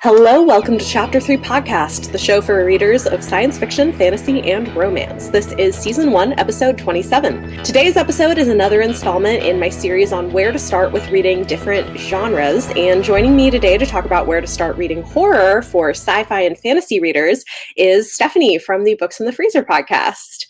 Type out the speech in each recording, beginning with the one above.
Hello, welcome to Chapter 3 Podcast, the show for readers of science fiction, fantasy, and romance. This is Season 1, Episode 27. Today's episode is another installment in my series on where to start with reading different genres, and joining me today to talk about where to start reading horror for sci-fi and fantasy readers is Stephanie from the Books in the Freezer podcast.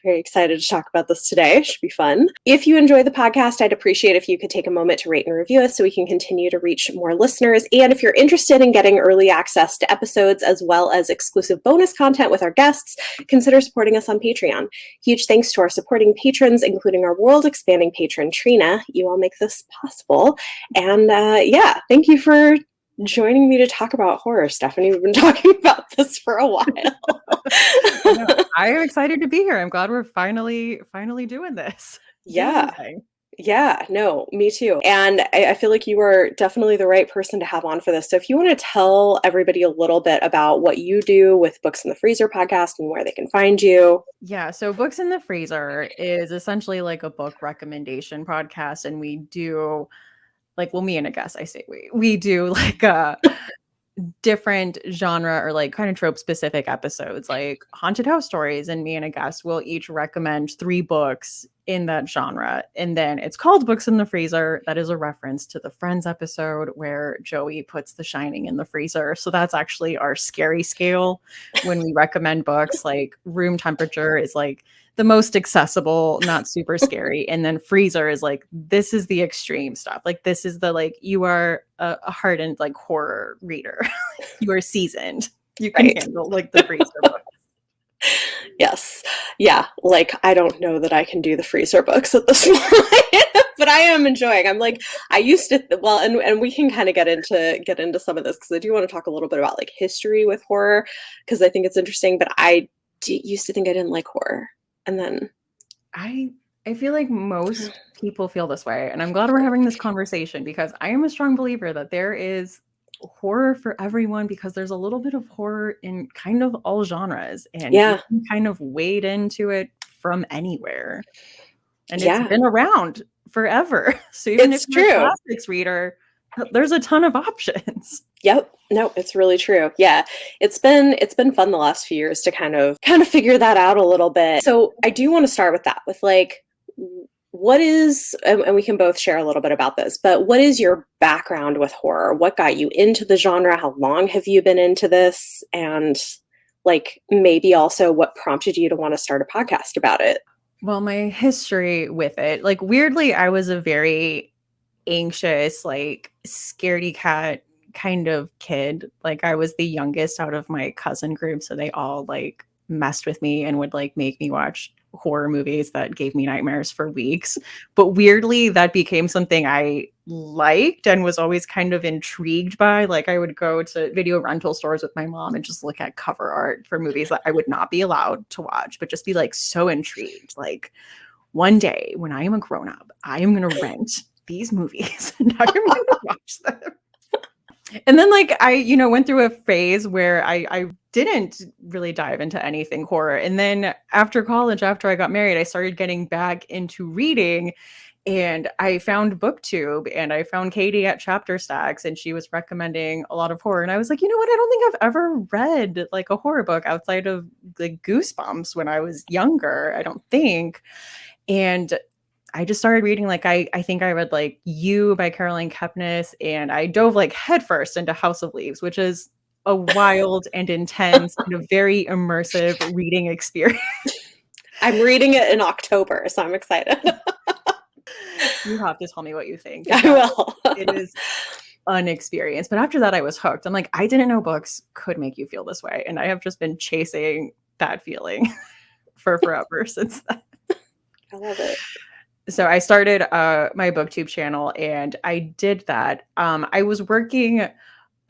Very excited to talk about this today. Should be fun. If you enjoy the podcast, I'd appreciate if you could take a moment to rate and review us so we can continue to reach more listeners. And if you're interested in getting early access to episodes as well as exclusive bonus content with our guests, consider supporting us on Patreon. Huge thanks to our supporting patrons, including our world-expanding patron, Trina. You all make this possible. And thank you for joining me to talk about horror, Stephanie. We've been talking about this for a while. I am excited to be here. I'm glad we're finally doing this. Yeah, no, me too. And I feel like you are definitely the right person to have on for this. So if you want to tell everybody a little bit about what you do with Books in the Freezer podcast and where they can find you. Yeah, so Books in the Freezer is essentially like a book recommendation podcast, and we do me and a guest, I say we do like a different genre or like kind of trope specific episodes, like haunted house stories, and me and a guest will each recommend 3 books in that genre. And then it's called Books in the Freezer. That is a reference to the Friends episode where Joey puts The Shining in the freezer. So that's actually our scary scale when we recommend books. Like room temperature is like the most accessible, not super scary. And then freezer is like, this is the extreme stuff. Like this is the, like, you are a hardened like horror reader. You are seasoned. You can handle like the freezer book. Yes. Yeah. Like, I don't know that I can do the freezer books at this point, but I am enjoying. I'm like, I used to, and we can kind of get into some of this because I do want to talk a little bit about like history with horror because I think it's interesting, but I used to think I didn't like horror. And then I feel like most people feel this way, and I'm glad we're having this conversation because I am a strong believer that there is horror for everyone because there's a little bit of horror in kind of all genres, and you can kind of wade into it from anywhere. And it's been around forever. So even if you're a classics reader, there's a ton of options. Yep. No, it's really true. Yeah. It's been fun the last few years to kind of figure that out a little bit. So I do want to start with that, with like, what is, and we can both share a little bit about this, but what is your background with horror? What got you into the genre? How long have you been into this? And like, maybe also what prompted you to want to start a podcast about it? Well, my history with it, like weirdly, I was a very anxious, like scaredy cat kind of kid. Like I was the youngest out of my cousin group, so they all like messed with me and would like make me watch horror movies that gave me nightmares for weeks. But weirdly, that became something I liked and was always kind of intrigued by. Like I would go to video rental stores with my mom and just look at cover art for movies that I would not be allowed to watch, but just be like so intrigued. Like one day when I am a grown-up, I am going to rent these movies and I'm going to watch them. And then like I, went through a phase where I didn't really dive into anything horror. And then after college, after I got married, I started getting back into reading, and I found BookTube and I found Katie at Chapter Stacks, and she was recommending a lot of horror. And I was like, you know what? I don't think I've ever read like a horror book outside of like Goosebumps when I was younger. I don't think. And I just started reading, like, I think I read like You by Caroline Kepnes, and I dove like headfirst into House of Leaves, which is a wild and intense and a very immersive reading experience. I'm reading it in October, so I'm excited. You have to tell me what you think. I will. It is an experience. But after that, I was hooked. I'm like, I didn't know books could make you feel this way. And I have just been chasing that feeling for forever since then. I love it. So I started my BookTube channel, and I did that. I was working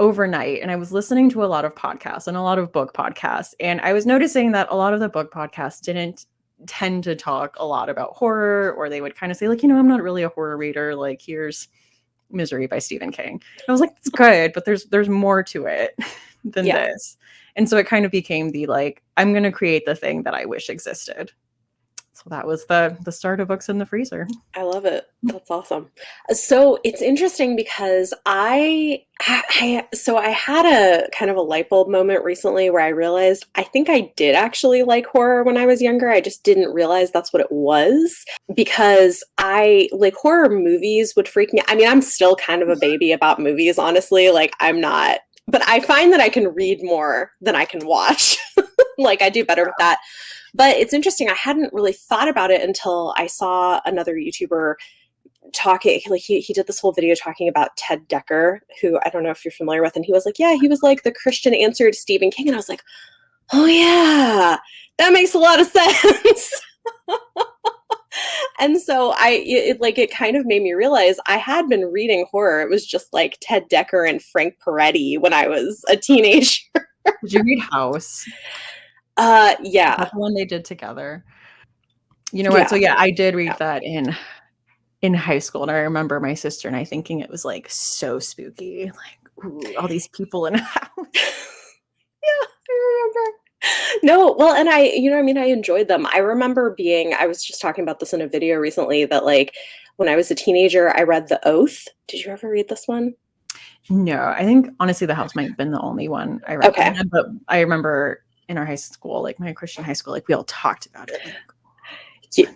overnight and I was listening to a lot of podcasts and a lot of book podcasts. And I was noticing that a lot of the book podcasts didn't tend to talk a lot about horror, or they would kind of say like, I'm not really a horror reader. Like here's Misery by Stephen King. And I was like, it's good, but there's more to it than this. And so it kind of became the like, I'm going to create the thing that I wish existed. So that was the start of Books in the Freezer. I love it. That's awesome. So it's interesting because so I had a kind of a light bulb moment recently where I realized I think I did actually like horror when I was younger. I just didn't realize that's what it was, because I like horror movies would freak me. I mean, I'm still kind of a baby about movies, honestly. Like I'm not, but I find that I can read more than I can watch. Like I do better with that. But it's interesting. I hadn't really thought about it until I saw another YouTuber talking. Like he did this whole video talking about Ted Dekker, who I don't know if you're familiar with. And he was like, yeah, he was like the Christian answer to Stephen King. And I was like, oh yeah, that makes a lot of sense. And so it kind of made me realize I had been reading horror. It was just like Ted Dekker and Frank Peretti when I was a teenager. Did you read House? Yeah. That's the one they did together. You know what? Yeah. So yeah, I did read that in high school. And I remember my sister and I thinking it was like so spooky. Like, ooh, all these people in a house. Yeah, I remember. No, well, and I enjoyed them. I remember I was just talking about this in a video recently that like when I was a teenager, I read The Oath. Did you ever read this one? No, I think honestly The House might have been the only one I read. Okay. But I remember in our high school, like my Christian high school, like we all talked about it.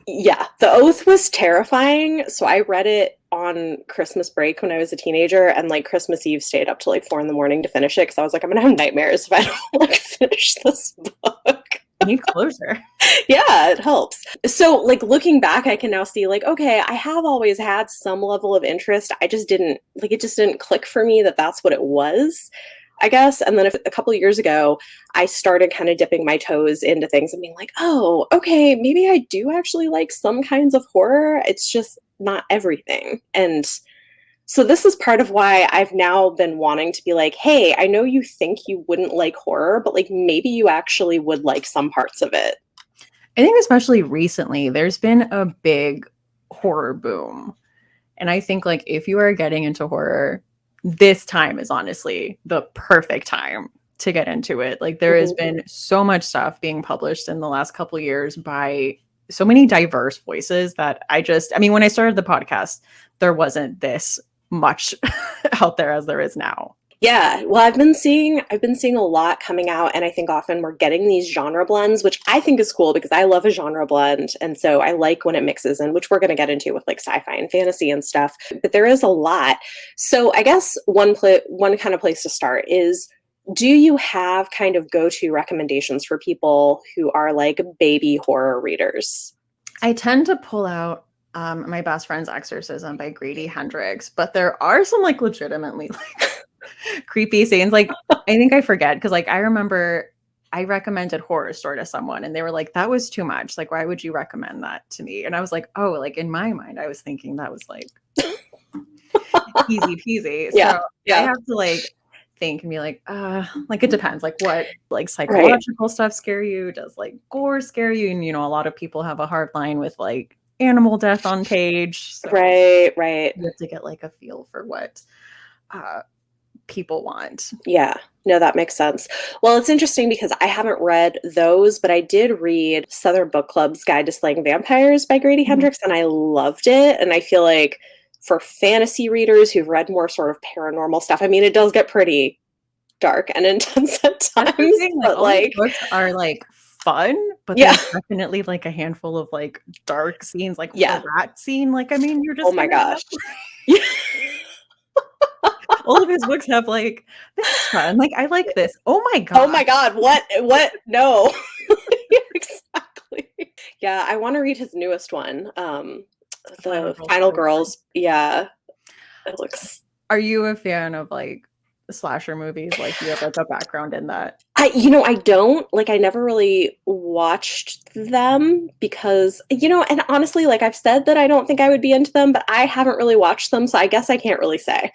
Yeah, The Oath was terrifying. So I read it on Christmas break when I was a teenager, and like Christmas Eve stayed up till like 4 a.m. to finish it because I was like, I'm gonna have nightmares if I don't like finish this book. You need closure. Yeah, it helps. So like looking back, I can now see like, okay, I have always had some level of interest. I just didn't it just didn't click for me that that's what it was, I guess. And then a couple of years ago, I started kind of dipping my toes into things and being like, oh, okay, maybe I do actually like some kinds of horror. It's just not everything. And so this is part of why I've now been wanting to be like, hey, I know you think you wouldn't like horror, but like maybe you actually would like some parts of it. I think especially recently, there's been a big horror boom. And I think like if you are getting into horror, this time is honestly the perfect time to get into it. Like there has been so much stuff being published in the last couple of years by so many diverse voices that I mean, when I started the podcast, there wasn't this much out there as there is now. Yeah, well, I've been seeing a lot coming out, and I think often we're getting these genre blends, which I think is cool because I love a genre blend, and so I like when it mixes in, which we're going to get into with like sci-fi and fantasy and stuff. But there is a lot. So I guess one kind of place to start is, do you have kind of go-to recommendations for people who are like baby horror readers? I tend to pull out My Best Friend's Exorcism by Grady Hendrix, but there are some like legitimately like creepy scenes. Like I think I forget because like I remember I recommended Horror Store to someone and they were like, that was too much. Like, why would you recommend that to me? And I was like, oh, like in my mind, I was thinking that was like easy peasy. Yeah, so yeah. I have to like think and be like it depends. Like what like psychological stuff scare you? Does like gore scare you? And you know, a lot of people have a hard line with like animal death on page. So right. You have to get like a feel for what people want. Yeah, no, that makes sense. Well, it's interesting because I haven't read those, but I did read Southern Book Club's Guide to Slaying Vampires by Grady Hendrix, and I loved it. And I feel like for fantasy readers who've read more sort of paranormal stuff, I mean, it does get pretty dark and intense at times, but like books are like fun, but there's definitely like a handful of like dark scenes, like the rat scene. Like, I mean, you're just oh my gosh. All of his books have like, this is fun. Like, I like this. Oh my God. Oh my God. What? No. Exactly. Yeah. I want to read his newest one. The Final Girls. Yeah. It looks. Are you a fan of like slasher movies? Like you have like a background in that? I don't like, I never really watched them because, and honestly, like I've said that I don't think I would be into them, but I haven't really watched them. So I guess I can't really say.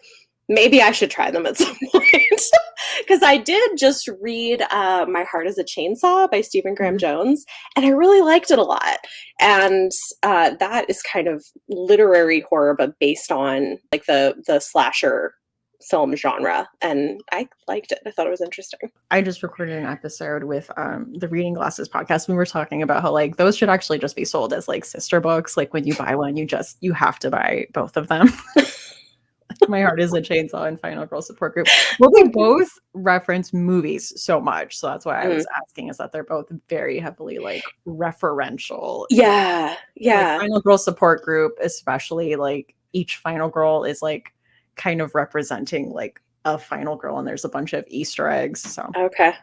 Maybe I should try them at some point because I did just read My Heart is a Chainsaw by Stephen Graham Jones, and I really liked it a lot. And that is kind of literary horror, but based on like the slasher film genre, and I liked it. I thought it was interesting. I just recorded an episode with the Reading Glasses podcast. We were talking about how like those should actually just be sold as like sister books. Like when you buy one, you have to buy both of them. My Heart is a Chainsaw and Final Girl Support Group. Well, they both reference movies so much. So that's why I was asking, is that they're both very heavily like referential. Yeah. Yeah. Like Final Girl Support Group, especially like each Final Girl is like kind of representing like a final girl, and there's a bunch of Easter eggs. So okay.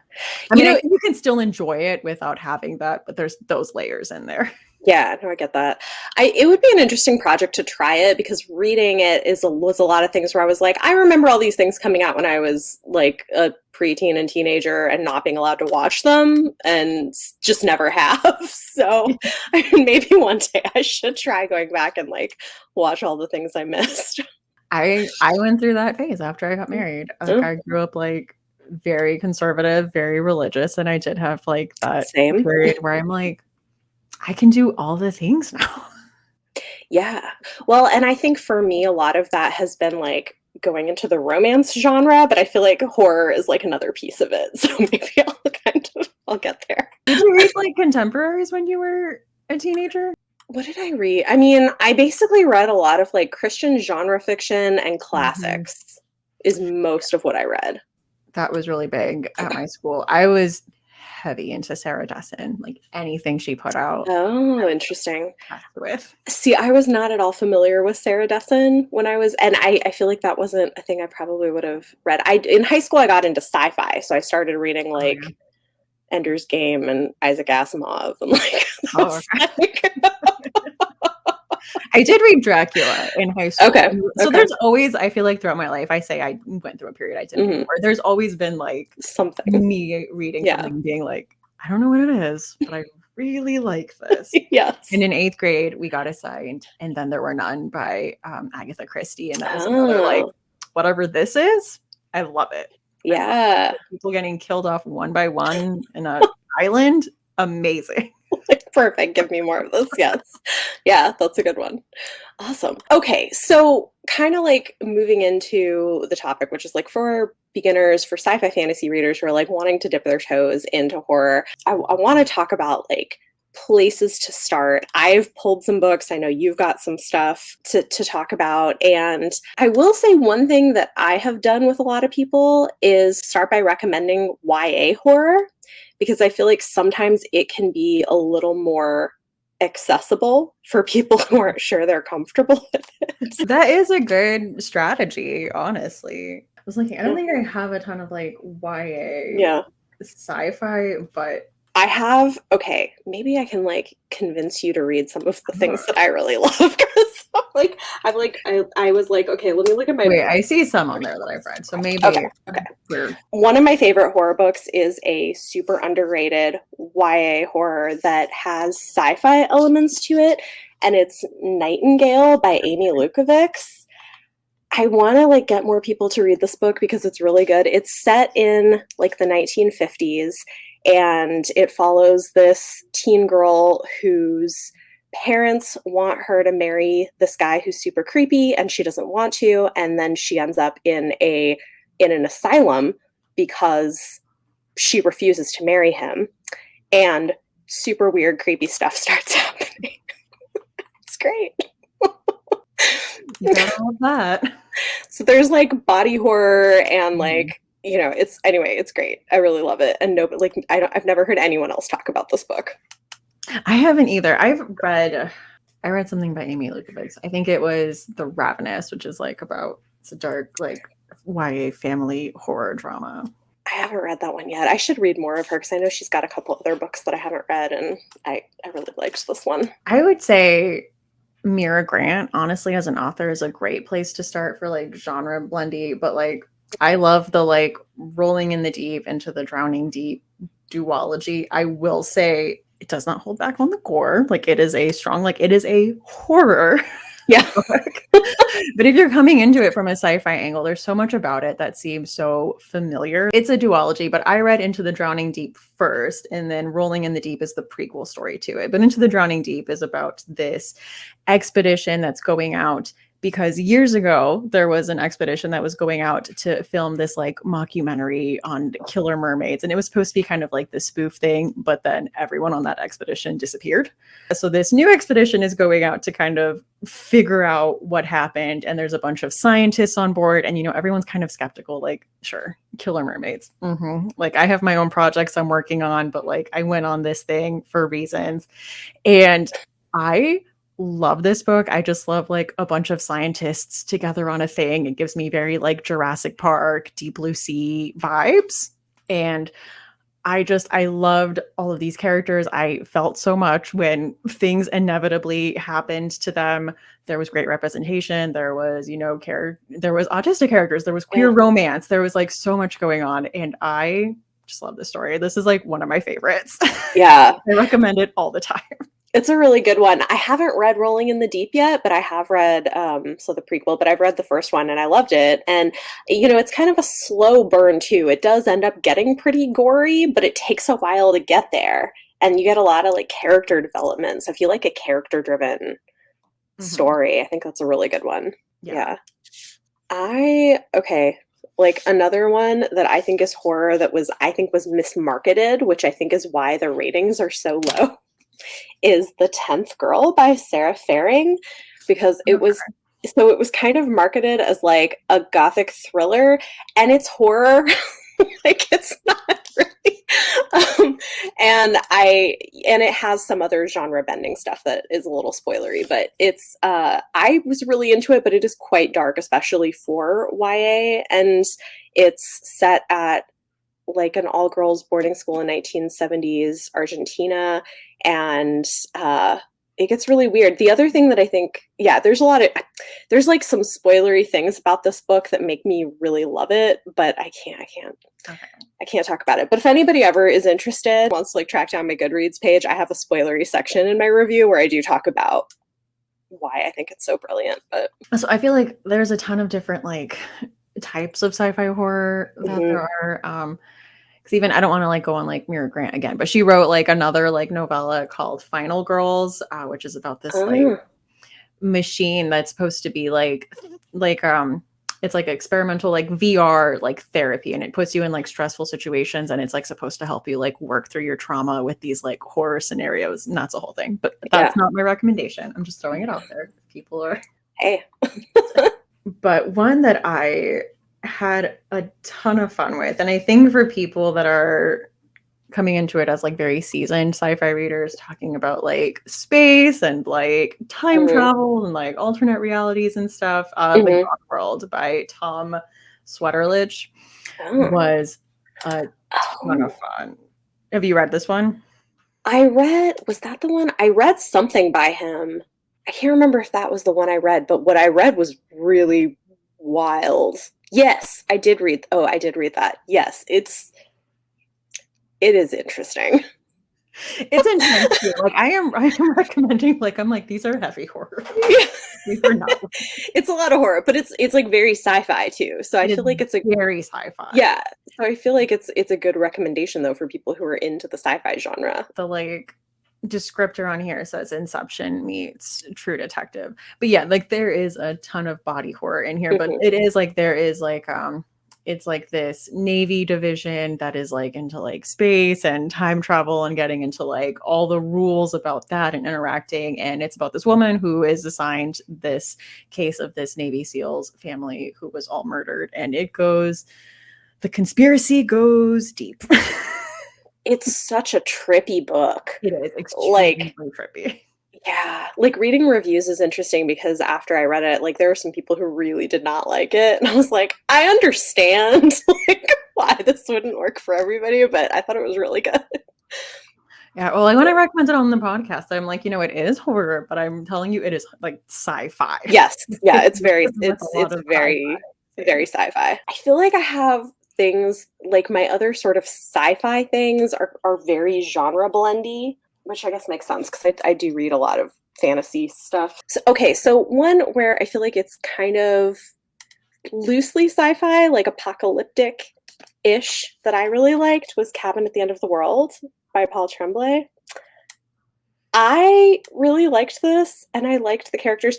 I mean, I think you can still enjoy it without having that, but there's those layers in there. Yeah, no, I get that. It would be an interesting project to try it, because reading it was a lot of things where I was like, I remember all these things coming out when I was like a preteen and teenager and not being allowed to watch them, and just never have. So maybe one day I should try going back and like watch all the things I missed. I went through that phase after I got married. Like, I grew up like very conservative, very religious, and I did have like that period where I'm like, I can do all the things now. Yeah. Well, and I think for me, a lot of that has been like going into the romance genre, but I feel like horror is like another piece of it. So maybe I'll get there. Did you read like contemporaries when you were a teenager? What did I read? I mean, I basically read a lot of like Christian genre fiction and classics is most of what I read. That was really big at my school. I was heavy into Sarah Dessen, like anything she put out. Oh, interesting. With. See, I was not at all familiar with Sarah Dessen when I was, and I feel like that wasn't a thing I probably would have read. In high school, I got into sci-fi, so I started reading like Ender's Game and Isaac Asimov, and like, I did read Dracula in high school. Okay. So there's always, I feel like throughout my life, I say I went through a period I didn't before. There's always been like something, me reading something being like, I don't know what it is, but I really like this. Yes. And in 8th grade, we got assigned And Then There Were None by Agatha Christie. And that was another like, whatever this is, I love it. Yeah. People getting killed off one by one in an island. Amazing. Perfect. Give me more of this. Yes. Yeah, that's a good one. Awesome. Okay. So kind of like moving into the topic, which is like for beginners, for sci-fi fantasy readers who are like wanting to dip their toes into horror, I want to talk about like places to start. I've pulled some books. I know you've got some stuff to talk about. And I will say one thing that I have done with a lot of people is start by recommending YA horror, because I feel like sometimes it can be a little more accessible for people who aren't sure they're comfortable with it. That is a good strategy, honestly. I was looking, I don't think I have a ton of like YA sci-fi, but I have, okay, maybe I can like convince you to read some of the things that I really love, because like I was like, okay, let me look at my Wait, I see some on there that I've read, so maybe okay. One of my favorite horror books is a super underrated YA horror that has sci-fi elements to it, and it's Nightingale by Amy Lukovics. I want to like get more people to read this book because it's really good. It's set in like the 1950s. And it follows this teen girl whose parents want her to marry this guy who's super creepy, and she doesn't want to. And then she ends up in an asylum because she refuses to marry him. And super weird, creepy stuff starts happening. It's great. You got all of that. So there's like body horror and like, you know, it's great. I really love it. And I've never heard anyone else talk about this book. I haven't either. I read something by Amy Lukovics. I think it was The Ravenous, which is like it's a dark, like YA family horror drama. I haven't read that one yet. I should read more of her because I know she's got a couple other books that I haven't read, and I really liked this one. I would say Mira Grant, honestly, as an author, is a great place to start for like genre blendy, but like I love the like rolling in the deep into the drowning deep duology. I will say it does not hold back on the gore. Like it is a horror. Yeah. But if you're coming into it from a sci-fi angle, there's so much about it that seems so familiar. It's a duology, but I read Into the Drowning Deep first, and then Rolling in the Deep is the prequel story to it. But Into the Drowning Deep is about this expedition that's going out because years ago there was an expedition that was going out to film this like mockumentary on killer mermaids, and it was supposed to be kind of like the spoof thing, but then everyone on that expedition disappeared. So this new expedition is going out to kind of figure out what happened, and there's a bunch of scientists on board, and everyone's kind of skeptical, like, sure, killer mermaids, like I have my own projects I'm working on, but like I went on this thing for reasons. And I love this book. I just love like a bunch of scientists together on a thing. It gives me very like Jurassic Park, Deep Blue Sea vibes. And I loved all of these characters. I felt so much when things inevitably happened to them. There was great representation. There was, there was autistic characters. There was queer romance. There was like so much going on. And I just love this story. This is like one of my favorites. Yeah. I recommend it all the time. It's a really good one. I haven't read Rolling in the Deep yet, but I have read the prequel, but I've read the first one and I loved it. And, it's kind of a slow burn too. It does end up getting pretty gory, but it takes a while to get there. And you get a lot of like character development. So if you like a character-driven story, I think that's a really good one. Yeah. Like another one that I think is horror that I think was mismarketed, which I think is why the ratings are so low, is The 10th Girl by Sarah Faring, because it was kind of marketed as like a gothic thriller, and it's horror. Like it's not really. And it has some other genre bending stuff that is a little spoilery, but it's I was really into it, but it is quite dark, especially for YA, and it's set at like an all-girls boarding school in 1970s Argentina, and it gets really weird. The other thing that I think, there's like some spoilery things about this book that make me really love it, but I can't talk about it. But if anybody ever is interested, wants to like track down my Goodreads page, I have a spoilery section in my review where I do talk about why I think it's so brilliant. But so I feel like there's a ton of different like types of sci-fi horror that there are. Because even I don't want to like go on like Mira Grant again, but she wrote like another like novella called Final Girls, which is about this like machine that's supposed to be like it's like experimental like VR like therapy, and it puts you in like stressful situations, and it's like supposed to help you like work through your trauma with these like horror scenarios, and that's the whole thing. But that's not my recommendation. I'm just throwing it out there. People are But one that I had a ton of fun with, and I think for people that are coming into it as like very seasoned sci-fi readers, talking about like space and like time travel and like alternate realities and stuff, The God World by Tom Sweterlich was a ton of fun. Have you read this one? Was that the one? I read something by him. I can't remember if that was the one I read, but what I read was really wild. Yes, I did read that. Yes, it is interesting. It's intense too. Like I am recommending, like I'm like, these are heavy horror. These are not. It's a lot of horror, but it's like very sci-fi too. So I feel like it's very sci-fi. Yeah. So I feel like it's a good recommendation though for people who are into the sci-fi genre. The like descriptor on here says Inception meets True Detective, but yeah, like there is a ton of body horror in here, but it is like there is like it's like this Navy division that is like into like space and time travel and getting into like all the rules about that and interacting, and it's about this woman who is assigned this case of this Navy SEALs family who was all murdered, and the conspiracy goes deep. It's such a trippy book. It is extremely trippy. Yeah, like reading reviews is interesting because after I read it, like there were some people who really did not like it, and I was like, I understand like why this wouldn't work for everybody, but I thought it was really good. Yeah, well, like when I recommend it on the podcast, I'm like, it is horror, but I'm telling you, it is like sci-fi. Yes, yeah, it's very sci-fi. I feel like I have things like my other sort of sci-fi things are very genre blendy, which I guess makes sense because I do read a lot of fantasy stuff. So one where I feel like it's kind of loosely sci-fi, like apocalyptic-ish, that I really liked was Cabin at the End of the World by Paul Tremblay. I really liked this, and I liked the characters.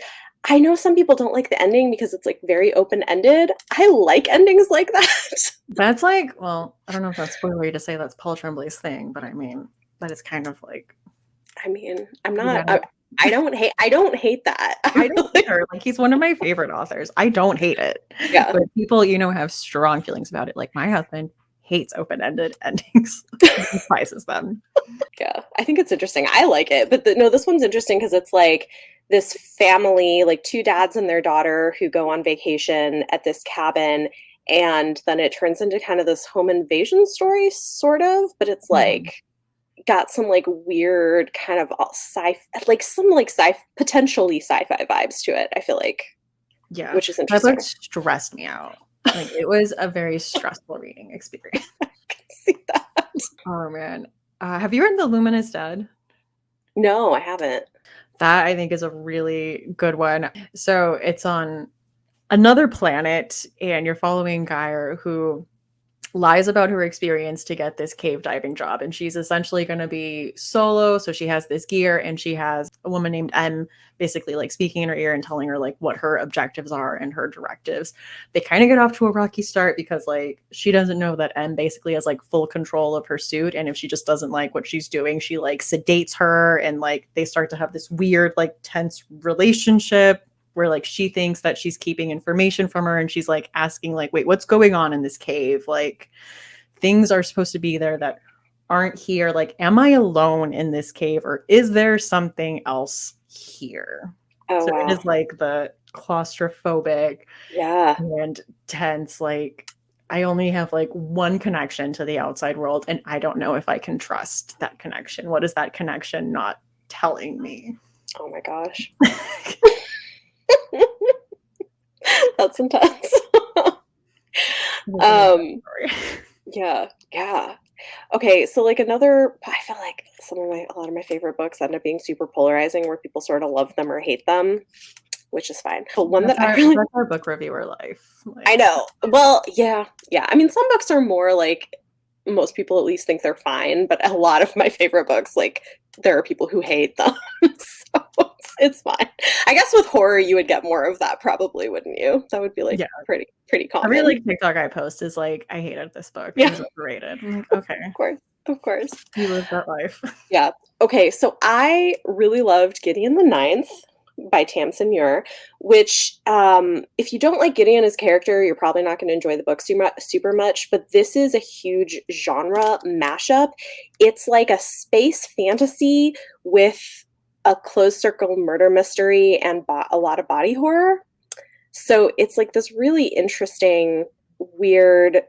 I know some people don't like the ending because it's like very open-ended. I like endings like that. That's like, well, I don't know if that's spoilery to say that's Paul Tremblay's thing, but I mean, that is kind of like, I mean, I'm you not. gotta, I don't hate that. I don't either. Like, he's one of my favorite authors. I don't hate it. Yeah. But people, have strong feelings about it. Like, my husband hates open-ended endings. He despises them. Yeah, I think it's interesting. I like it, but no, this one's interesting because it's like this family, like two dads and their daughter, who go on vacation at this cabin, and then it turns into kind of this home invasion story, sort of. But it's like got some like weird kind of potentially sci-fi vibes to it. I feel like, Yeah, which is that interesting. book stressed me out. Like, it was a very stressful reading experience. I can see that. Oh man, have you read The Luminous Dead? No, I haven't. That I think is a really good one. So it's on another planet, and you're following Geyer, who lies about her experience to get this cave diving job. And she's essentially going to be solo. So she has this gear, and she has a woman named M basically like speaking in her ear and telling her like what her objectives are and her directives. They kind of get off to a rocky start because like she doesn't know that M basically has like full control of her suit. And if she just doesn't like what she's doing, she like sedates her, and like they start to have this weird like tense relationship where like she thinks that she's keeping information from her, and she's like asking like, wait, what's going on in this cave? Like, things are supposed to be there that aren't here. Like, am I alone in this cave, or is there something else here? Oh, So wow. it is like the claustrophobic and tense, like I only have like one connection to the outside world, and I don't know if I can trust that connection. What is that connection not telling me? Oh my gosh. That's intense. Yeah. Okay, so like I feel like a lot of my favorite books end up being super polarizing, where people sort of love them or hate them, which is fine. But one that's that I really, that's our book reviewer life. Like, I know. Well, yeah. I mean, some books are more like most people at least think they're fine, but a lot of my favorite books, like there are people who hate them. So it's fine. I guess with horror you would get more of that probably, wouldn't you? That would be like pretty common. Every like TikTok I post is like, I hated this book. It was overrated. I'm like, okay. Of course. You live that life. Yeah. Okay, so I really loved Gideon the Ninth by Tamsin Muir, which if you don't like Gideon as character, you're probably not going to enjoy the book super much, but this is a huge genre mashup. It's like a space fantasy with a closed circle murder mystery and a lot of body horror. So it's like this really interesting, weird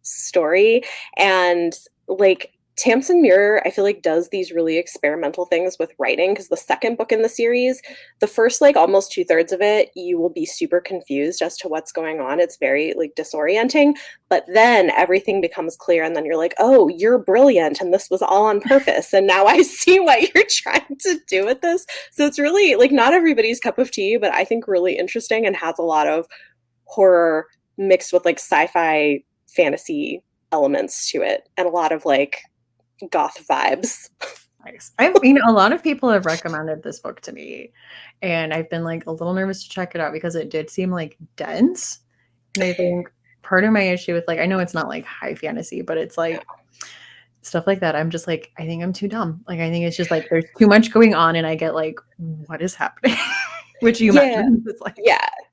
story. And like Tamsin Muir, I feel like does these really experimental things with writing, because the second book in the series, the first like almost 2/3 of it, you will be super confused as to what's going on. It's very like disorienting, but then everything becomes clear, and then you're like, oh, you're brilliant, and this was all on purpose, and now I see what you're trying to do with this. So it's really like not everybody's cup of tea, but I think really interesting, and has a lot of horror mixed with like sci-fi fantasy elements to it, and a lot of like goth vibes. Nice. I mean, a lot of people have recommended this book to me, and I've been like a little nervous to check it out because it did seem like dense. And I think part of my issue with like, I know it's not like high fantasy, but it's like stuff like that. I'm just like, I think I'm too dumb. Like, I think it's just like there's too much going on, and I get like, what is happening? Which you mentioned. It's like,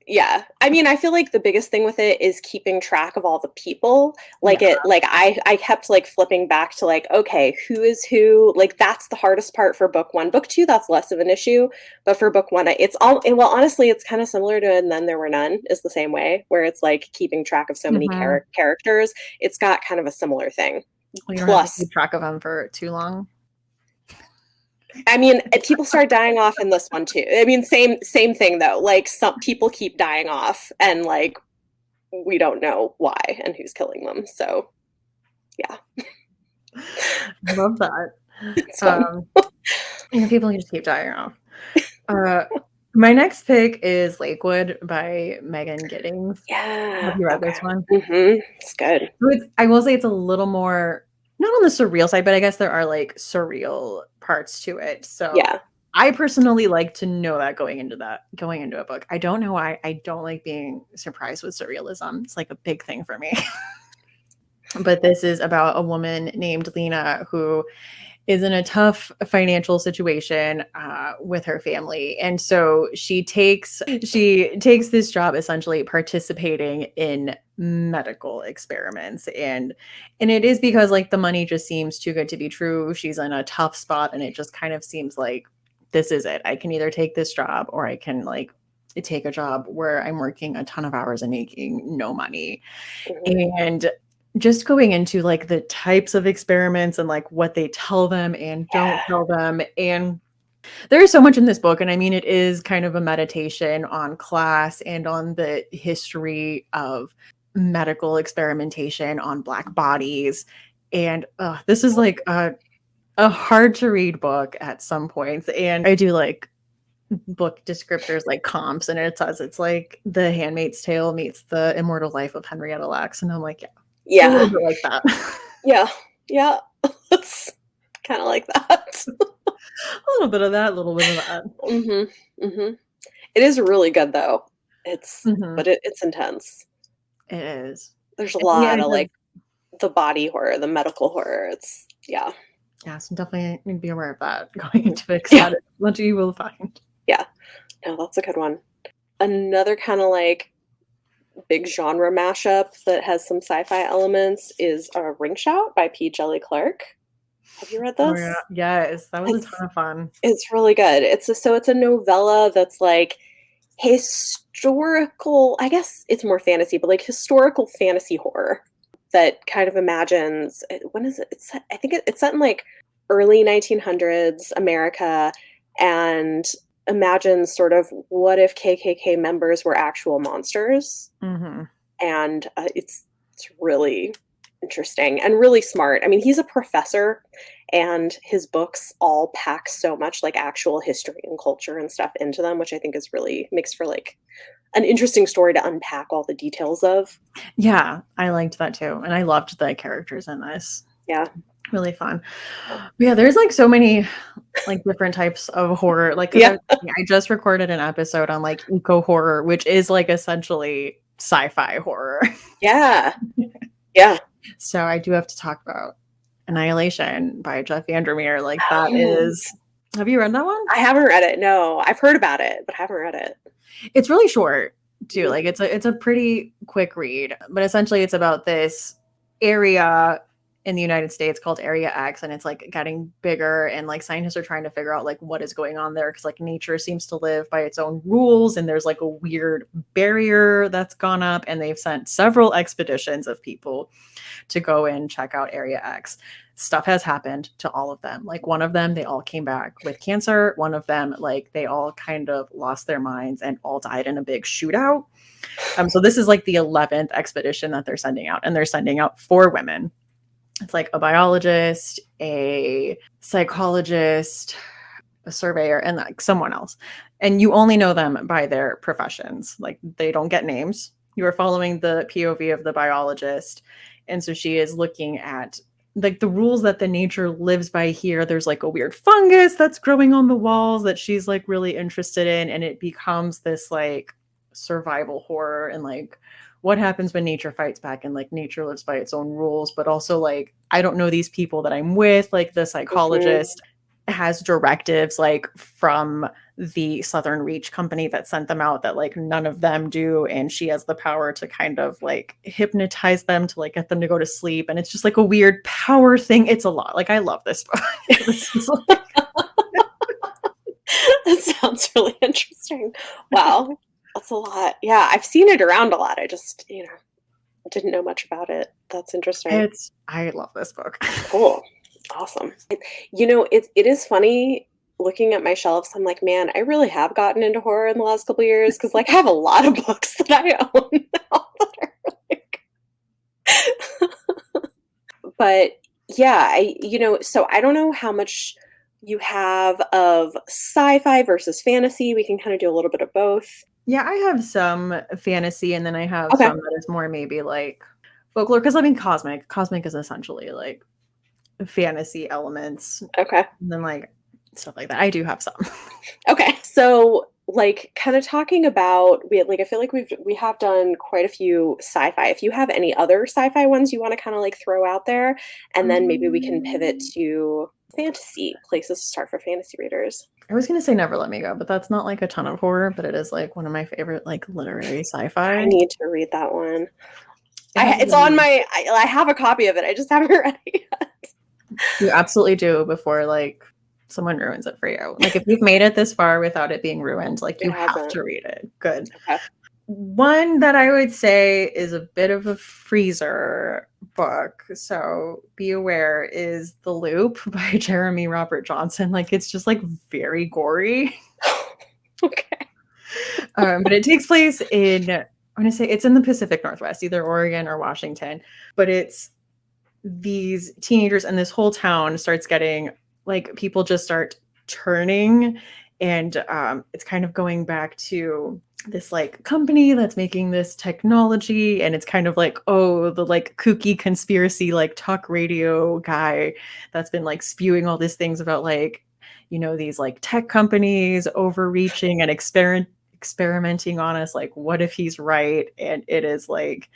yeah. I mean, I feel like the biggest thing with it is keeping track of all the people. Like I kept like flipping back to like, okay, who is who? Like that's the hardest part for book one. Book two, that's less of an issue. But for book one, it's all, well, honestly, it's kind of similar to And Then There Were None is the same way, where it's like keeping track of so many characters. It's got kind of a similar thing. Well, you don't have to keep track of them for too long. I mean, people start dying off in this one too. I mean, same thing though. Like some people keep dying off, and like we don't know why and who's killing them. So, yeah, I love that. People just keep dying off. My next pick is Lakewood by Megan Giddings. Yeah, have you read this one? Mm-hmm. It's good. I will say it's a little more not on the surreal side, but I guess there are like surreal parts to it. So yeah, I personally like to know that going into a book. I don't know why. I don't like being surprised with surrealism. It's like a big thing for me. But this is about a woman named Lena who is in a tough financial situation with her family, and so she takes this job essentially participating in medical experiments, and it is because like the money just seems too good to be true. She's in a tough spot, and it just kind of seems like this is it. I can either take this job or I can like take a job where I'm working a ton of hours and making no money. And just going into like the types of experiments and like what they tell them and don't tell them. And there's so much in this book. And I mean, it is kind of a meditation on class and on the history of medical experimentation on Black bodies. And this is like a hard to read book at some points. And I do like book descriptors like comps, and it says it's like The Handmaid's Tale meets The Immortal Life of Henrietta Lacks. And I'm like, yeah. A little bit like that. Yeah. It's kind of like that. A little bit of that, a little bit of that. It is really good though. But it's intense. It is. There's a lot of like the body horror, the medical horror. It's yeah, so definitely need to be aware of that going into it. That is what you will find. Yeah, no, that's a good one. Another kind of like big genre mashup that has some sci-fi elements is Ring Shout by P. Djeli Clark. Have you read this? Oh, yeah. Yes, that was a ton of fun. It's really good. It's a novella that's like historical. I guess it's more fantasy, but like historical fantasy horror that kind of imagines. When is it? I think it's set in like early 1900s America, and imagines sort of what if KKK members were actual monsters. And it's really interesting and really smart. I mean, he's a professor, and his books all pack so much like actual history and culture and stuff into them, which I think is really makes for like an interesting story to unpack all the details of. Yeah, I liked that too. And I loved the characters in this. Yeah. Really fun. Yeah, there's like so many like different types of horror. Like I just recorded an episode on like eco horror, which is like essentially sci-fi horror. Yeah. So I do have to talk about Annihilation by Jeff Vandermeer. Like that is. Have you read that one? I haven't read it. No, I've heard about it, but I haven't read it. It's really short too. Like it's a pretty quick read, but essentially it's about this area in the United States called Area X, and it's like getting bigger, and like scientists are trying to figure out like what is going on there, because like nature seems to live by its own rules, and there's like a weird barrier that's gone up, and they've sent several expeditions of people to go and check out Area X. Stuff has happened to all of them. Like one of them, they all came back with cancer. One of them, like they all kind of lost their minds and all died in a big shootout. So this is like the 11th expedition that they're sending out, and they're sending out 4 women. It's like a biologist, a psychologist, a surveyor, and like someone else. And you only know them by their professions. Like they don't get names. You are following the POV of the biologist. And so she is looking at like the rules that the nature lives by here. There's like a weird fungus that's growing on the walls that she's like really interested in. And it becomes this like survival horror, and like what happens when nature fights back, and like nature lives by its own rules, but also like I don't know these people that I'm with. Like the psychologist has directives like from the Southern Reach company that sent them out that like none of them do, and she has the power to kind of like hypnotize them to like get them to go to sleep, and it's just like a weird power thing. It's a lot. Like I love this book. That sounds really interesting. Wow. That's a lot. Yeah, I've seen it around a lot. I just, didn't know much about it. That's interesting. I love this book. Cool. Awesome. It is funny looking at my shelves. I'm like, man, I really have gotten into horror in the last couple of years, because like I have a lot of books that I own now that are like but yeah, so I don't know how much you have of sci-fi versus fantasy. We can kind of do a little bit of both. Yeah, I have some fantasy, and then I have some that is more maybe like folklore, because I mean cosmic is essentially like fantasy elements. Okay. And then like stuff like that. I do have some. Okay, so like kind of talking about I feel like we have done quite a few sci-fi. If you have any other sci-fi ones you want to kind of like throw out there, and then maybe we can pivot to fantasy places to start for fantasy readers. I was gonna say Never Let Me Go, but that's not like a ton of horror, but it is like one of my favorite like literary sci-fi. I need to read that one. It's on I have a copy of it. I just haven't read it yet. You absolutely do before like someone ruins it for you. Like if you've made it this far without it being ruined, like you have to read it. Good. Okay. One that I would say is a bit of a freezer book, so be aware, is The Loop by Jeremy Robert Johnson. Like it's just like very gory. Okay. But it takes place in, I'm going to say it's in the Pacific Northwest, either Oregon or Washington. But it's these teenagers and this whole town starts getting, like, people just start turning. And it's kind of going back to this like company that's making this technology, and it's kind of like, oh, the like kooky conspiracy like talk radio guy that's been like spewing all these things about like, you know, these like tech companies overreaching and experimenting on us, like what if he's right? And it is like,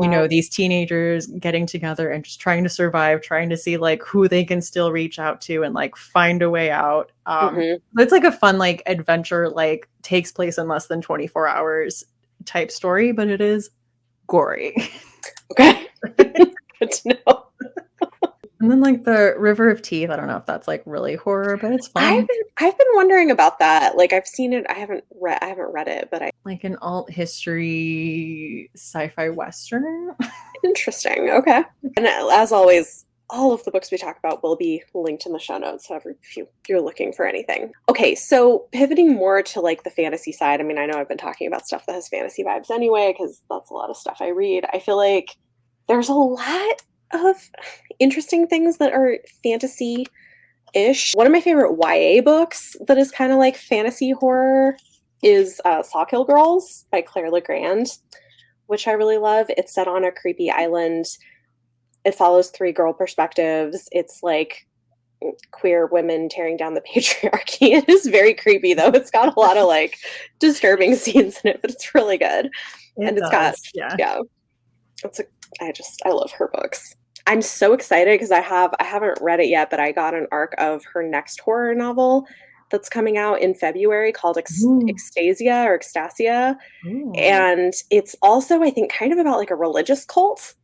you know, these teenagers getting together and just trying to survive, trying to see like who they can still reach out to and like find a way out. It's like a fun like adventure, like takes place in less than 24 hours type story, but it is gory. Okay. Good to know. And then like The River of Teeth, I don't know if that's like really horror, but it's fun. I've been wondering about that. Like I've seen it, I haven't read it, but I like an alt history sci-fi western. Interesting. Okay. And as always, all of the books we talk about will be linked in the show notes, so if you're looking for anything. Okay, so pivoting more to like the fantasy side. I mean, I know I've been talking about stuff that has fantasy vibes anyway, because that's a lot of stuff I read. I feel like there's a lot of interesting things that are fantasy-ish. One of my favorite YA books that is kind of like fantasy horror is Sawkill Girls by Claire Legrand, which I really love. It's set on a creepy island. It follows 3 girl perspectives. It's like queer women tearing down the patriarchy. It is very creepy, though. It's got a lot of like disturbing scenes in it, but it's really good. It's got I love her books. I'm so excited because I haven't read it yet, but I got an arc of her next horror novel that's coming out in February called Extasia or Extasia. Ooh. And it's also, I think, kind of about like a religious cult.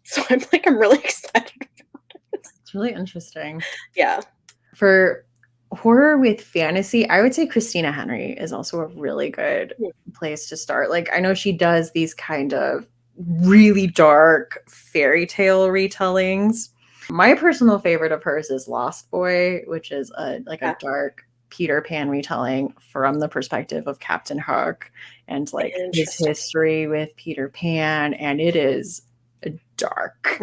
So I'm really excited about it. It's really interesting. Yeah. For horror with fantasy, I would say Christina Henry is also a really good place to start. Like I know she does these kind of really dark fairy tale retellings. My personal favorite of hers is Lost Boy, which is a dark Peter Pan retelling from the perspective of Captain Hook and like his history with Peter Pan, and it is dark.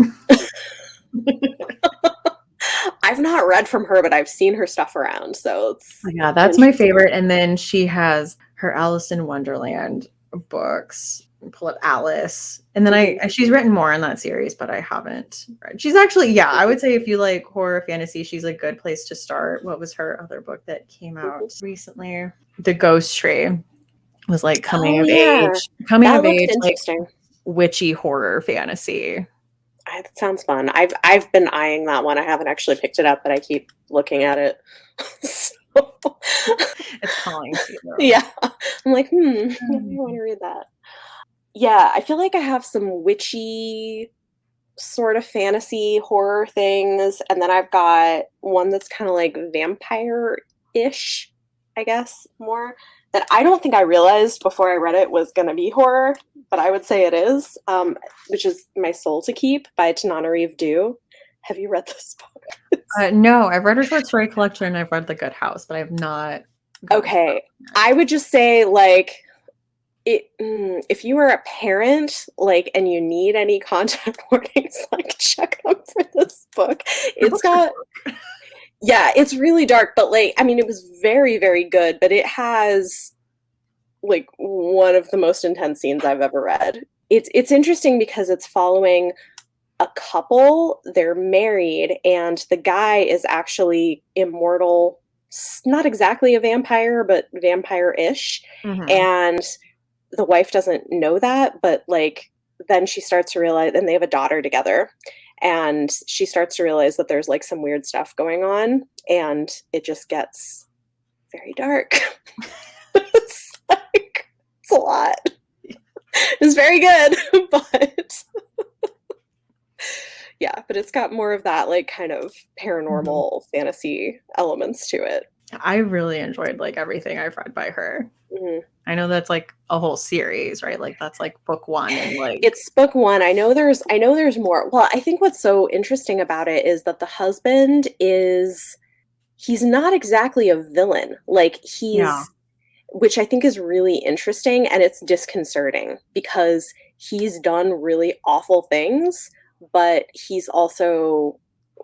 I've not read from her, but I've seen her stuff around, so it's that's my favorite. And then she has her Alice in Wonderland books. Pull up Alice, and then she's written more in that series, but I haven't read. She's actually, I would say if you like horror fantasy, she's a good place to start. What was her other book that came out recently? The Ghost Tree was like coming of age, like witchy horror fantasy. That sounds fun. I've been eyeing that one. I haven't actually picked it up, but I keep looking at it. It's calling to you. Yeah, I'm like, I want to read that. Yeah, I feel like I have some witchy sort of fantasy horror things, and then I've got one that's kind of like vampire-ish, I guess, more, that I don't think I realized before I read it was going to be horror, but I would say it is, which is My Soul to Keep by Tananarive Due. Have you read this book? No, I've read her short story collection, and I've read The Good House, but I have not. Okay, I would just say, like, if you are a parent, like, and you need any content warnings, like, check them for this book. It's got, it's really dark, but like, I mean, it was very, very good, but it has like one of the most intense scenes I've ever read. It's interesting because it's following a couple. They're married, and the guy is actually immortal not exactly a vampire, but vampire-ish. Mhm. And the wife doesn't know that, but like then she starts to realize, and they have a daughter together, and she starts to realize that there's like some weird stuff going on, and it just gets very dark. It's like it's a lot. It's very good, but yeah, but it's got more of that like kind of Mhm. paranormal fantasy elements to it. I really enjoyed like everything I've read by her. Mhm. I know that's like a whole series, right? Like that's like book 1 and like It's book 1. I know there's more. Well, I think what's so interesting about it is that the husband is he's not exactly a villain. Like yeah. he's which I think is really interesting, and it's disconcerting because he's done really awful things, but he's also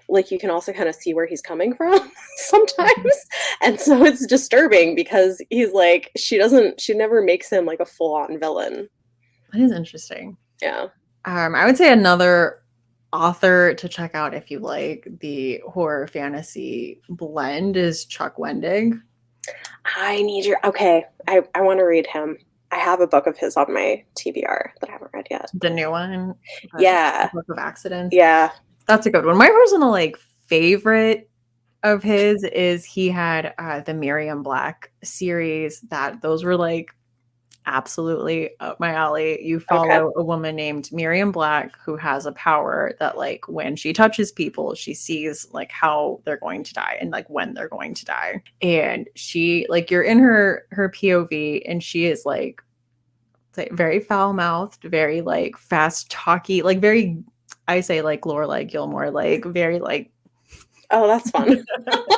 like you can also kind of see where he's coming from Mhm. sometimes. And so it's disturbing because he's like she never makes him like a full-on villain. That is interesting. Yeah. I would say another author to check out if you like the horror fantasy blend is Chuck Wendig. I need your okay. I want to read him. I have a book of his on my TBR that I haven't read yet. The new one, the Yeah. Book of Accidents. Yeah. That's a good one. My personal like favorite of his is he had the Miriam Black series that those were like absolutely up my alley. You Okay. follow a woman named Miriam Black who has a power that like when she touches people, she sees like how they're going to die and like when they're going to die. And she like you're in her POV and she is like very foul-mouthed, very like fast talky, like very I say like Lorelai Gilmore, like very like Oh, that's fun.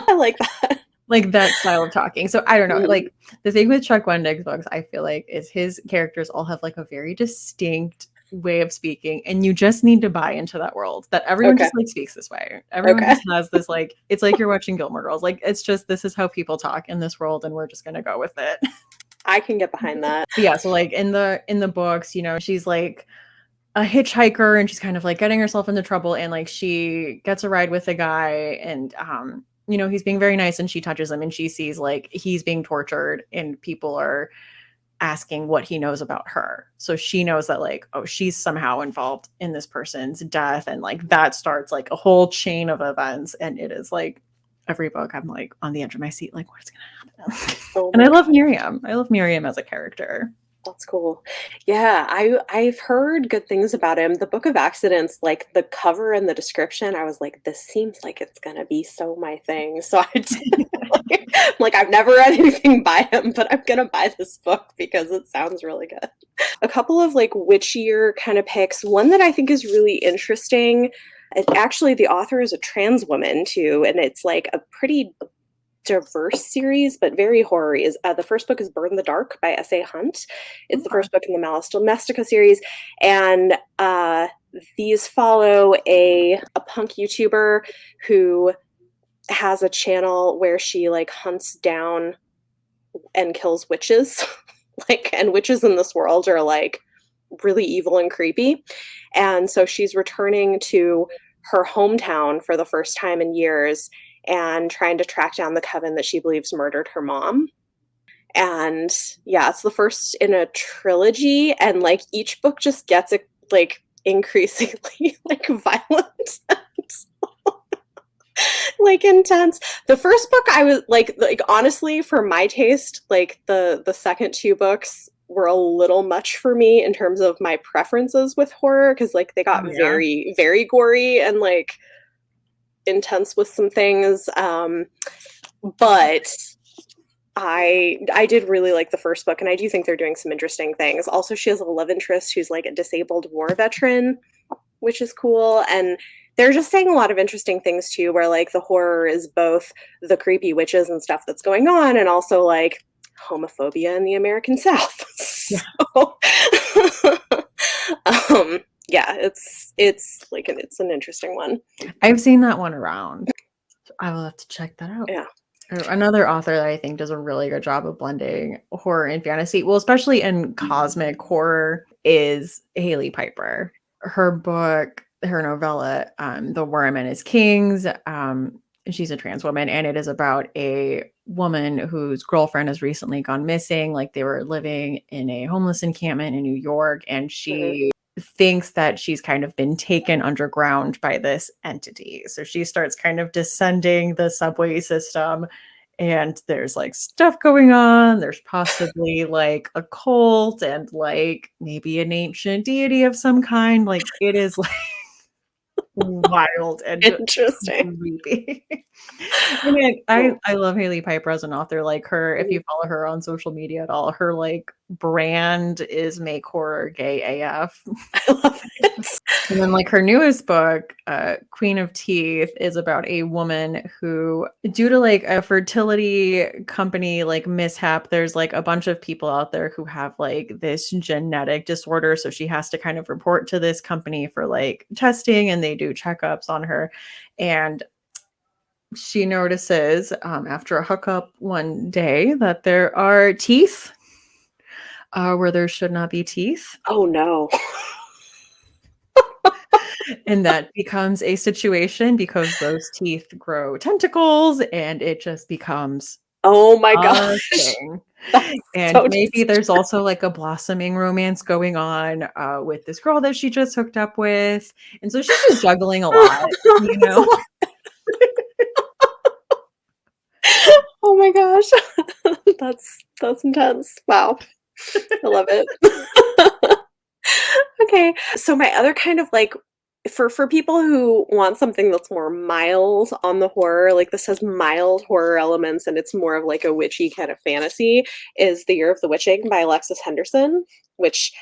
I like that. like that style of talking. So I don't know. Mhm. Like the thing with Chuck Wendig's books, I feel like is his characters all have like a very distinct way of speaking, and you just need to buy into that world that everyone Okay. just like speaks this way. Everyone Okay. just has this like it's like you're watching Gilmore Girls. Like it's just this is how people talk in this world, and we're just gonna go with it. I can get behind that. But yeah, so like in the books, she's like a hitchhiker and she's kind of like getting herself into trouble and like she gets a ride with a guy and he's being very nice and she touches him and she sees like he's being tortured and people are asking what he knows about her. So she knows that like oh she's somehow involved in this person's death and like that starts like a whole chain of events and it is like every book I'm like on the edge of my seat like what's going to happen. Oh And my I god. love Miriam. I love Miriam as a character. That's cool. Yeah, I've heard good things about him. The Book of Accidents, like the cover and the description, I was like, this seems like it's gonna be so my thing. So I did like I've never read anything by him, but I'm gonna buy this book because it sounds really good. A couple of like witchier kind of picks. One that I think is really interesting. Actually, the author is a trans woman too, and it's like a pretty diverse series, but very horror. Is the first book is Burn the Dark by S.A. Hunt. It's the Okay. first book in the Malice Domestica series, and these follow a punk YouTuber who has a channel where she like hunts down and kills witches, like and witches in this world are like really evil and creepy, and so she's returning to her hometown for the first time in years and trying to track down the coven that she believes murdered her mom. And yeah, it's the first in a trilogy, and like each book just gets it like increasingly like violent and like intense. The first book I was like honestly for my taste, like the second two books were a little much for me in terms of my preferences with horror because like they got Oh yeah. very very gory and like intense with some things. But I did really like the first book, and I do think they're doing some interesting things. Also, she has a love interest who's like a disabled war veteran, which is cool. And they're just saying a lot of interesting things too, where like the horror is both the creepy witches and stuff that's going on, and also like homophobia in the American South. Yeah. So, yeah, it's like it's an interesting one. I've seen that one around. I will have to check that out. Yeah. Another author that I think does a really good job of blending horror and fantasy, well, especially in cosmic horror, is Hayley Piper. Her book, her novella, The Worm and His Kings, she's a trans woman, and it is about a woman whose girlfriend has recently gone missing. Like they were living in a homeless encampment in New York, and she thinks that she's kind of been taken underground by this entity. So she starts kind of descending the subway system, and there's like stuff going on. There's possibly like a cult and like maybe an ancient deity of some kind. Like it is like wild and just Interesting. creepy. I mean, I Cool. I love Hayley Piper as an author. Like her, if you follow her on social media at all, her like brand is make horror gay AF. I love it. And then like her newest book, Queen of Teeth, is about a woman who, due to like a fertility company like mishap, there's like a bunch of people out there who have like this genetic disorder. So she has to kind of report to this company for like testing, and they do checkups on her. And she notices after a hookup one day that there are teeth where there should not be teeth. Oh no. And that becomes a situation because those teeth grow tentacles, and it just becomes Oh my a gosh. thing. That's And so maybe there's also like a blossoming romance going on with this girl that she just hooked up with. And so she's just juggling a lot, you That's a know? lot. Oh my gosh. That's intense. Wow. I love it. Okay. So my other kind of like for people who want something that's more mild on the horror, like this has mild horror elements and it's more of like a witchy kind of fantasy, is The Year of the Witching by Alexis Henderson, which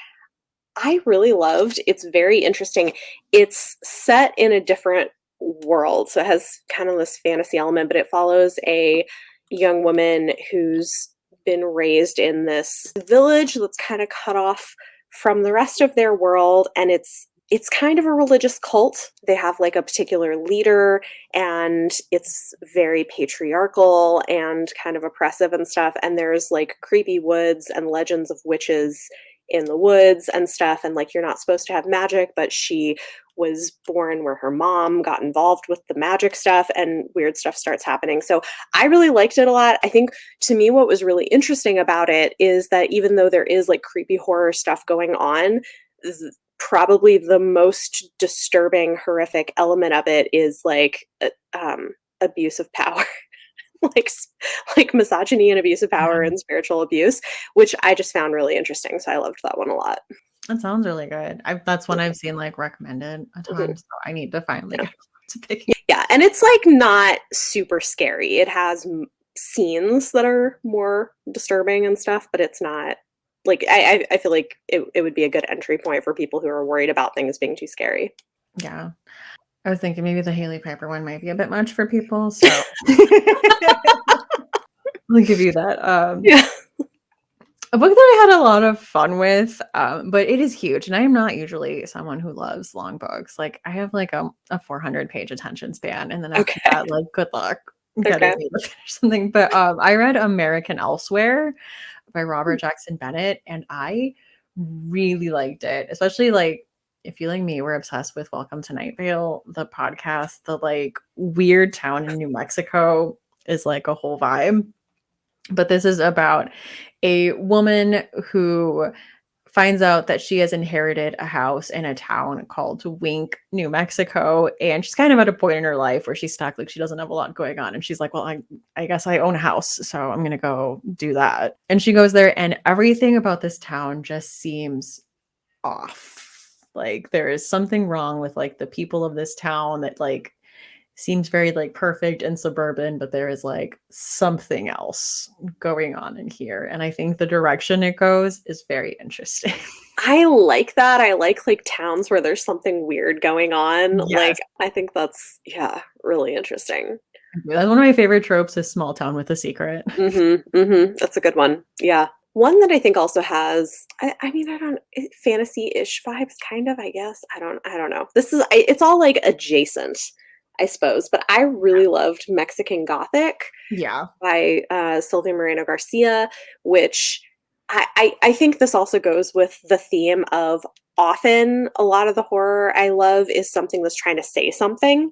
I really loved. It's very interesting. It's set in a different world, so it has kind of this fantasy element, but it follows a young woman who's been raised in this village that's kind of cut off from the rest of their world, and it's kind of a religious cult. They have like a particular leader, and it's very patriarchal and kind of oppressive and stuff, and there's like creepy woods and legends of witches in the woods and stuff, and like you're not supposed to have magic, but she was born where her mom got involved with the magic stuff and weird stuff starts happening. So I really liked it a lot. I think to me what was really interesting about it is that even though there is like creepy horror stuff going on, probably the most disturbing horrific element of it is like abuse of power. like like misogyny and abuse of power Yeah. and spiritual abuse, which I just found really interesting. So I loved that one a lot. That sounds really good. That's one I've seen like recommended a Mhm. ton. So I need to finally Yeah. get to pick. Yeah, and it's like not super scary. It has scenes that are more disturbing and stuff, but it's not like I feel like it would be a good entry point for people who are worried about things being too scary. Yeah. I was thinking maybe the Hayley Piper one might be a bit much for people. So I'll give you that. Yeah. A book that I had a lot of fun with, but it is huge. And I am not usually someone who loves long books. Like I have like a 400-page attention span. And then after Okay. that, like good luck getting Okay. me to finish something. But I read American Elsewhere by Robert Jackson Bennett, and I really liked it. Especially like if you like me, we're obsessed with Welcome to Night Vale, the podcast. The like weird town in New Mexico is like a whole vibe. But this is about a woman who finds out that she has inherited a house in a town called Wink, New Mexico. And she's kind of at a point in her life where she's stuck, like she doesn't have a lot going on. And she's like, well, I guess I own a house, so I'm going to go do that. And she goes there, and everything about this town just seems off. Like there is something wrong with like the people of this town that like seems very like perfect and suburban, but there is like something else going on in here. And I think the direction it goes is very interesting. I like that. I like towns where there's something weird going on. Like Yes. I think that's yeah, really interesting. That's one of my favorite tropes is small town with a secret. That's a good one. Yeah. One that I think also has, I mean, I don't, fantasy-ish vibes, kind of, I guess. I don't know. It's all like adjacent, I suppose. But I really loved Mexican Gothic Yeah. by Sylvia Moreno Garcia, which I think this also goes with the theme of often a lot of the horror I love is something that's trying to say something.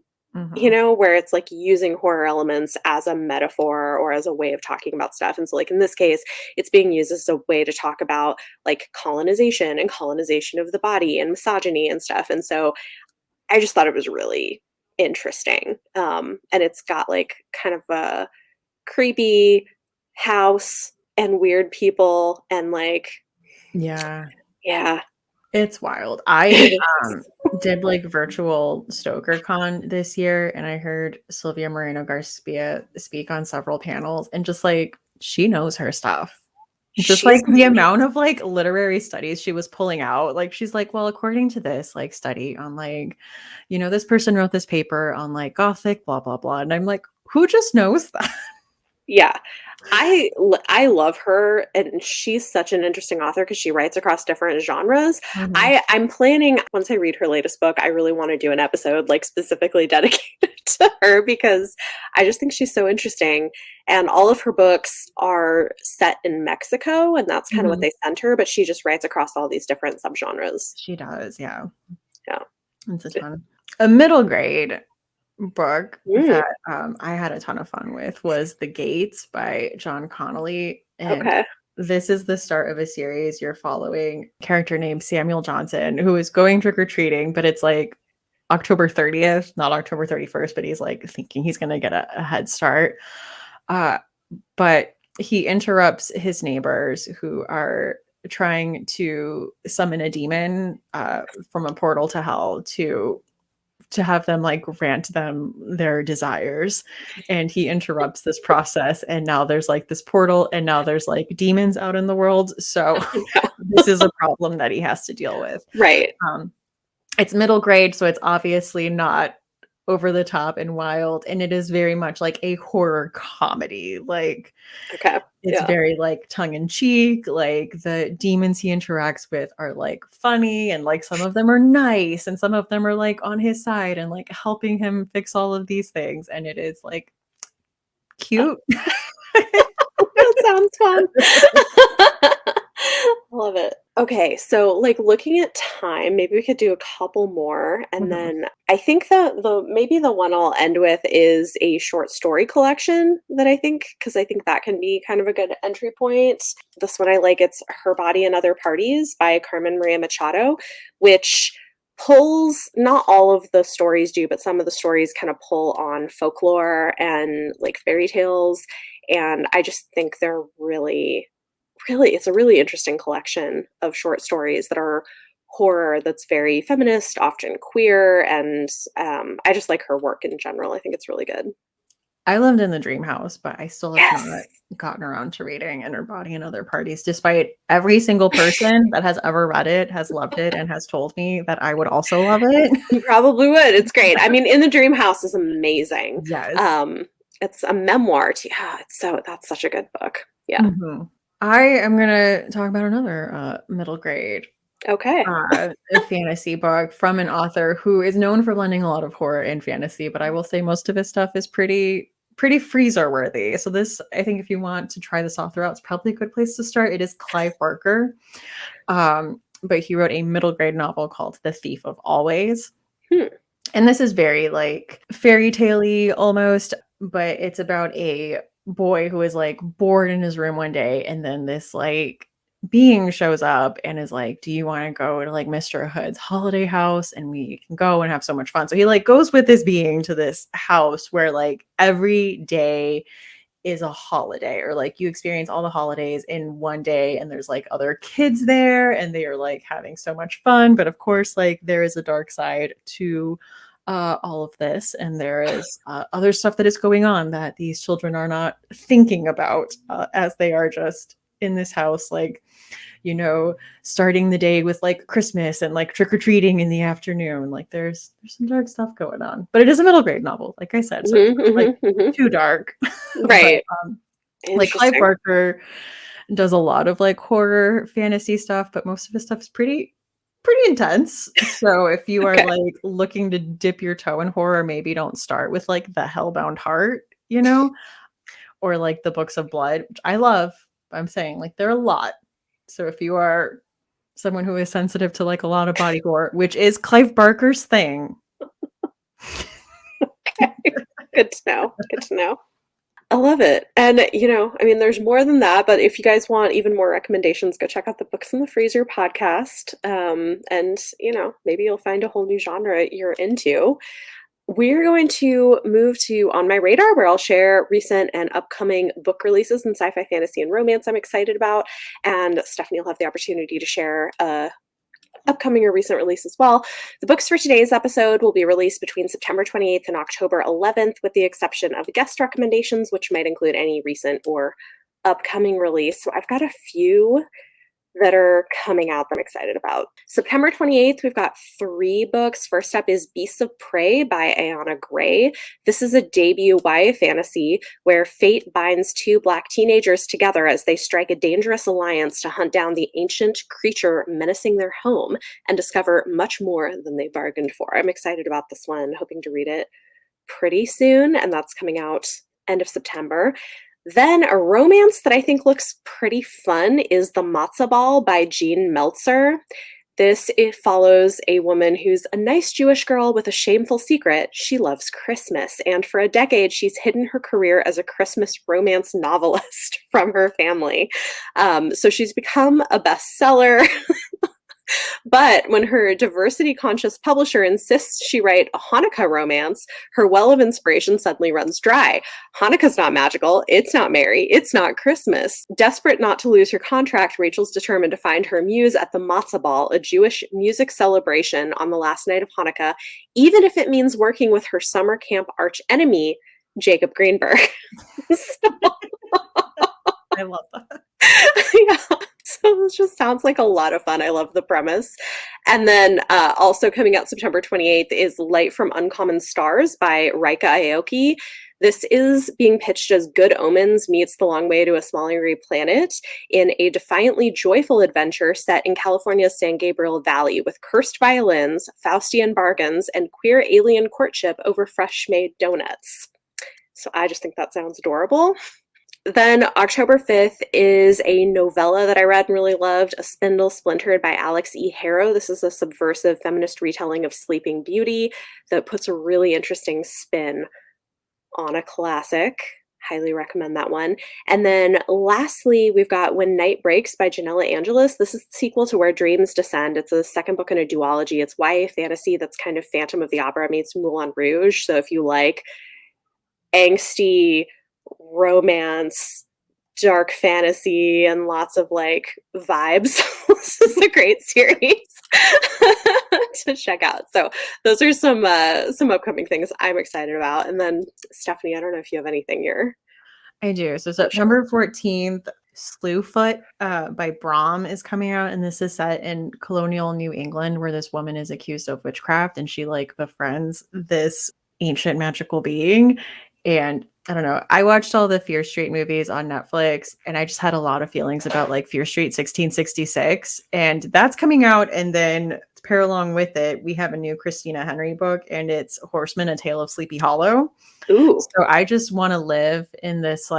you know, where it's like using horror elements as a metaphor or as a way of talking about stuff. And so, like, in this case, it's being used as a way to talk about like colonization and colonization of the body and misogyny and stuff. And so I just thought it was really interesting. And it's got like kind of a creepy house and weird people and like, Yeah. yeah. It's wild. I did like virtual StokerCon this year, and I heard Sylvia Moreno Garcia speak on several panels, and just like she knows her stuff. Just She's like the amount of like literary studies she was pulling out. Like she's like, well, according to this like study on like, you know, this person wrote this paper on like Gothic, blah blah blah. And I'm like, who just knows that? yeah. I love her, and she's such an interesting author because she writes across different genres. I'm planning, once I read her latest book, I really want to do an episode like specifically dedicated to her because I just think she's so interesting. And all of her books are set in Mexico, and that's kind of what they center, but she just writes across all these different subgenres. She does, yeah. Yeah. It's a ton. A middle grade book that I had a ton of fun with was The Gates by John Connolly. And this is the start of a series. You're following a character named Samuel Johnson, who is going trick-or-treating, but it's like October 30th, not October 31st, but he's like thinking he's going to get a head start. But he interrupts his neighbors who are trying to summon a demon from a portal to hell to have them like grant them their desires, and he interrupts this process, and now there's like this portal, and now there's like demons out in the world, so this is a problem that he has to deal with. Right. It's middle grade, so it's obviously not over the top and wild, and it is very much like a horror comedy. Like it's very like tongue-in-cheek. Like the demons he interacts with are like funny, and like some of them are nice, and some of them are like on his side and like helping him fix all of these things, and it is like cute. That sounds fun. Love it. Okay, so like looking at time, maybe we could do a couple more, and then I think maybe the one I'll end with is a short story collection that I think, because I think that can be kind of a good entry point. This one I like. It's Her Body and Other Parties by Carmen Maria Machado, which pulls, not all of the stories do, but some of the stories kind of pull on folklore and like fairy tales, and I just think they're really, it's a really interesting collection of short stories that are horror that's very feminist, often queer, and I just like her work in general. I think it's really good. I lived in the dream house, but I still have not gotten around to reading In Her Body and Other Parties, despite every single person that has ever read it has loved it and has told me that I would also love it. You probably would. It's great. I mean, In the Dream House is amazing. Yes. It's a memoir too. That's such a good book. Yeah. I am gonna talk about another middle grade a fantasy book from an author who is known for blending a lot of horror and fantasy, but I will say most of his stuff is pretty freezer worthy. So this, I think if you want to try this author out, it's probably a good place to start. It is Clive Barker. But he wrote a middle grade novel called The Thief of Always. And this is very like fairy tale-y almost, but it's about a boy who is like bored in his room one day, and then this like being shows up and is like, do you want to go to like Mr. Hood's holiday house and we can go and have so much fun? So he like goes with this being to this house where like every day is a holiday, or like you experience all the holidays in one day, and there's like other kids there and they are like having so much fun, but of course like there is a dark side to all of this, and there is other stuff that is going on that these children are not thinking about as they are just in this house, like, you know, starting the day with like Christmas and like trick-or-treating in the afternoon. Like there's some dark stuff going on, but it is a middle grade novel, like I said, so it's not, like too dark. Right. But, like Clive Barker does a lot of like horror fantasy stuff, but most of his stuff is pretty intense. So if you are like looking to dip your toe in horror, maybe don't start with like The Hellbound Heart, you know, or like the Books of Blood, which I love. I'm saying like they're a lot. So if you are someone who is sensitive to like a lot of body horror, which is Clive Barker's thing, Good to know. Good to know. I love it. And, there's more than that, but if you guys want even more recommendations, go check out the Books in the Freezer podcast. And, maybe you'll find a whole new genre you're into. We're going to move to On My Radar, where I'll share recent and upcoming book releases in sci-fi, fantasy, and romance I'm excited about. And Stephanie will have the opportunity to share upcoming or recent release as well. The books for today's episode will be released between September 28th and October 11th, with the exception of guest recommendations, which might include any recent or upcoming release. So I've got a few that are coming out that I'm excited about. September 28th, we've got 3 books. First up is Beasts of Prey by Ayanna Gray. This is a debut YA fantasy where fate binds 2 Black teenagers together as they strike a dangerous alliance to hunt down the ancient creature menacing their home and discover much more than they bargained for. I'm excited about this one, hoping to read it pretty soon, and that's coming out end of September. Then a romance that I think looks pretty fun is The Matzah Ball by Jean Meltzer. It follows a woman who's a nice Jewish girl with a shameful secret. She loves Christmas, and for a decade, she's hidden her career as a Christmas romance novelist from her family. So she's become a bestseller. But when her diversity-conscious publisher insists she write a Hanukkah romance, her well of inspiration suddenly runs dry. Hanukkah's not magical, it's not merry, it's not Christmas. Desperate not to lose her contract, Rachel's determined to find her muse at the Matzah Ball, a Jewish music celebration on the last night of Hanukkah, even if it means working with her summer camp archenemy, Jacob Greenberg. I love that. Yeah. So this just sounds like a lot of fun. I love the premise. And then also coming out September 28th is Light from Uncommon Stars by Rika Aoki. This is being pitched as Good Omens meets The Long Way to a Smaller Planet in a defiantly joyful adventure set in California's San Gabriel Valley with cursed violins, Faustian bargains, and queer alien courtship over fresh-made donuts. So I just think that sounds adorable. Then October 5th is a novella that I read and really loved, A Spindle Splintered by Alex E. Harrow. This is a subversive feminist retelling of Sleeping Beauty that puts a really interesting spin on a classic. Highly recommend that one. And then lastly, we've got When Night Breaks by Janella Angelis. This is the sequel to Where Dreams Descend. It's a second book in a duology. It's YA fantasy that's kind of Phantom of the Opera meets Moulin Rouge. So if you like angsty romance, dark fantasy, and lots of vibes, this is a great series to check out. So those are some upcoming things I'm excited about. And then Stephanie, I don't know if you have anything I do. So September 14th, Slewfoot by Brahm is coming out, and this is set in colonial New England where this woman is accused of witchcraft and she befriends this ancient magical being. And I don't know, I watched all the Fear Street movies on Netflix and I just had a lot of feelings about Fear Street 1666, and that's coming out. And then to pair along with it, we have a new Christina Henry book, and it's Horseman, A Tale of Sleepy Hollow. Ooh. So I just want to live in this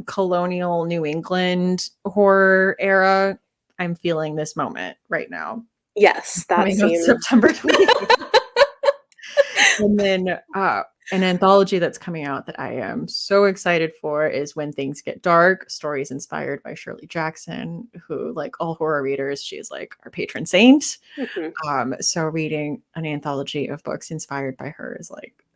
colonial New England horror era. I'm feeling this moment right now. Yes, that seems September 20th. And then an anthology that's coming out that I am so excited for is When Things Get Dark, stories inspired by Shirley Jackson, who, all horror readers, she is our patron saint. Mm-hmm. So reading an anthology of books inspired by her is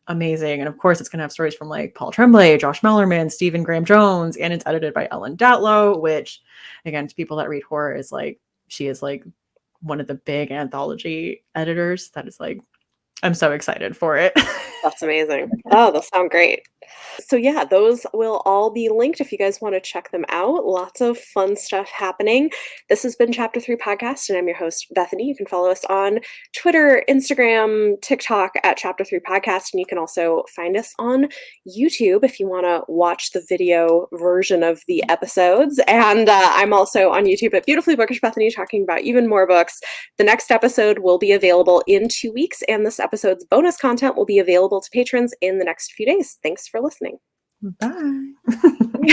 amazing. And of course, it's going to have stories from Paul Tremblay, Josh Mellerman, Stephen Graham Jones, and it's edited by Ellen Datlow, which, again, to people that read horror, is she is one of the big anthology editors. That is I'm so excited for it. That's amazing. Oh, those sound great. So yeah, those will all be linked if you guys want to check them out. Lots of fun stuff happening. This has been Chapter 3 Podcast, and I'm your host, Bethany. You can follow us on Twitter, Instagram, TikTok at Chapter 3 Podcast, and you can also find us on YouTube if you want to watch the video version of the episodes. And I'm also on YouTube at Beautifully Bookish Bethany, talking about even more books. The next episode will be available in 2 weeks, and this episode's bonus content will be available to patrons in the next few days. Thanks for listening. Bye.